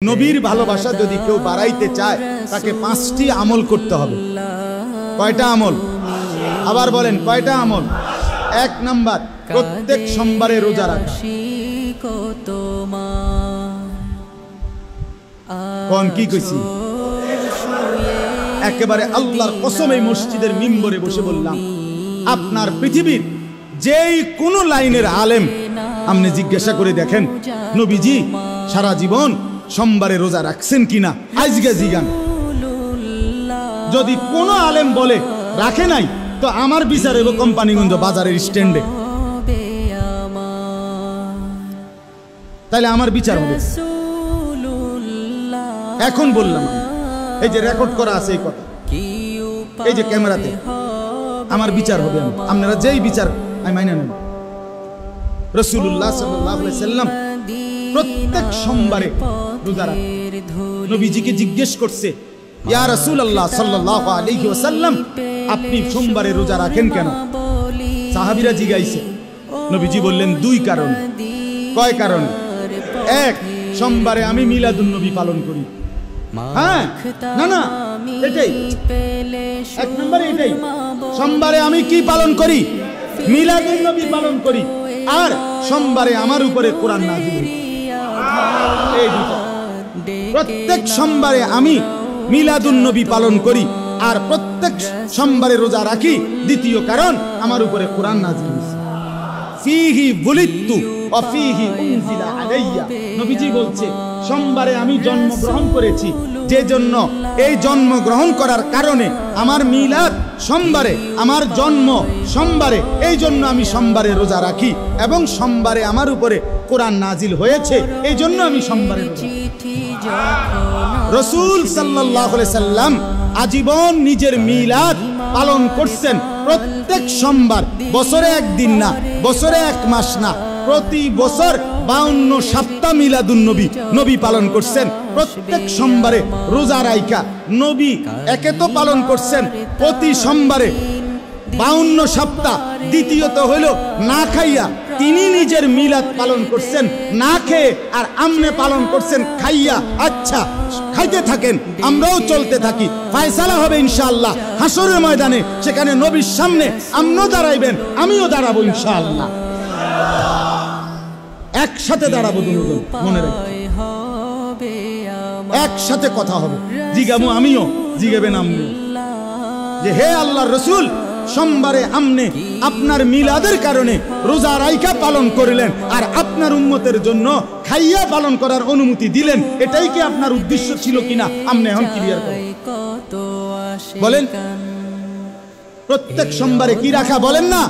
নবীর ভালোবাসা যদি কেউ বাড়াইতে চায় তাকে 5টি আমল করতে হবে। কয়টা আমল? আবার বলেন কয়টা আমল? 1 নাম্বার, প্রত্যেক সোমবারে রোজা রাখা। কোন কি কইছি? একেবারে আল্লাহর কসম এই মসজিদের মিম্বরে বসে বললাম, আপনার পৃথিবীর যেই কোন লাইনের আলেম আপনি জিজ্ঞাসা করে দেখেন নবীজি সারা জীবন সোমবারে রোজা রাখছেন কিনা, আজকে জিগান। যদি কোন আলেম বলে রাখে নাই, তো আমার বিচার হইব কোম্পানিগঞ্জ বাজারের স্ট্যান্ডে, তাহলে আমার বিচার হবে। এখন বললাম, এই যে রেকর্ড করা আছে এই কথা, এই যে ক্যামেরাতে, আমার বিচার হবে। আপনারা যেই বিচার আমি মাইনা নেন। রাসূলুল্লাহ সাল্লাল্লাহু আলাইহি সাল্লাম প্রত্যেক সোমবারে রোজা রাখেন। নবীজিকে জিজ্ঞেস করছে, ইয়া রাসূলুল্লাহ সাল্লাল্লাহু আলাইহি ওয়াসাল্লাম, আপনি সোমবারে রোজা রাখেন কেন? সাহাবীরা জিজ্ঞাসা, নবীজি বললেন 2 কারণ। কয় কারণ? 1, সোমবারে আমি মিলাদুন নবী পালন করি। হ্যাঁ, না না, এটাই 1 নম্বরে, এটাই। সোমবারে আমি কি পালন করি? মিলাদুন নবী পালন করি। আর সোমবারে আমার উপরে কোরআন নাযিল হয়। এই দুটো। প্রত্যেক সোমবারে আমি মিলাদুন নবী পালন করি আর প্রত্যেক সোমবারে রোজা রাখি। দ্বিতীয় কারণ, আমার উপরে কোরআন নাযিল হয়েছে। ফীহি বুলিতু ওয়া ফীহি উনজিলা আলাইয়া। নবীজি বলছে, সোমবারে আমি জন্মগ্রহণ করেছি, যে জন্য এই জন্মগ্রহণ করার কারণে আমার মিলাদ সোমবারে, আমার জন্ম সোমবারে, এই জন্য আমি সোমবারে রোজা রাখি এবং সোমবারে আমার উপরে কোরআন নাজিল হয়েছে, এই জন্য আমি সোমবারে রোজা রাখি। রাসূল সাল্লাল্লাহু আলাইহি সাল্লাম আজীবন নিজের মিলাদ পালন করছেন প্রত্যেক সোমবার। বছরে 1 দিন না, বছরে 1 মাস না, প্রতি বছর 52 সপ্তাহ মিলাদুন নবী পালন করছেন। প্রত্যেক সোমবারে রোজা রাইখা নবী একে তো পালন করছেন প্রতি সোমবারে 52 সপ্তাহ, দ্বিতীয়ত হইল না খাইয়া তিনি নিজের মিলাদ পালন করছেন না খেয়ে, আর আমনে পালন করছেন খাইয়া। আচ্ছা, খাইতে থাকেন, আমরাও চলতে থাকি, ফয়সালা হবে ইনশাআল্লাহ হাসরের ময়দানে। সেখানে নবীর সামনে আমরাও দাঁড়াইবেন, আমিও দাঁড়াবো ইনশাআল্লাহ। একসাথে দাঁড়াবো দুজন, মনে রাখবেন, একসাথে কথা হবে। জিগামু আমিও, জিগাবেন আপনিও, যে হে আল্লাহর রাসূল, সোমবারে আমনে আপনার মিলাদের কারণে রোজা রাইখা পালন করিলেন আর আপনার উম্মতের জন্য খাইয়া পালন করার অনুমতি দিলেন, এটাই কি আপনার উদ্দেশ্য ছিল কিনা? আমনে এখন ক্লিয়ার করেন, বলেন। প্রত্যেক সোমবারে কি রাখা বলেন না?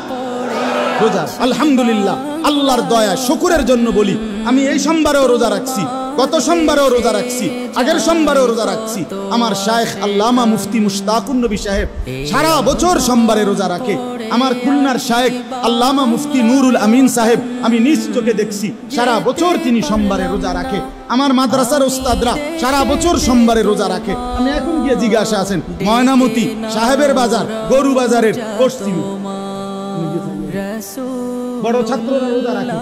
রোজা। আলহামদুলিল্লাহ, আল্লাহর দয়া শুকরের জন্য বলি, আমি এই সোমবারেও রোজা রাখছি, গত সোমবারেও রোজা রাখছি, আগের সোমবারেও রোজা রাখছি। আমার শায়েখ আল্লামা মুফতি মুশতাকুন নবী সাহেব সারা বছর সোমবারে রোজা রাখে। আমার খুলনার শায়েখ আল্লামা মুফতি নুরুল আমিন সাহেব, আমি নিজ চোখে দেখছি সারা বছর তিনি সোমবারে রোজা রাখে। আমার মাদ্রাসার উস্তাদরা সারা বছর সোমবারে রোজা রাখে। আমি এখন গিয়ে জিজ্ঞাসা আছেন ময়নামতি সাহেবের বাজার, গরু বাজারের পশ্চিমে বড় ছাত্ররা রোজা রাখে।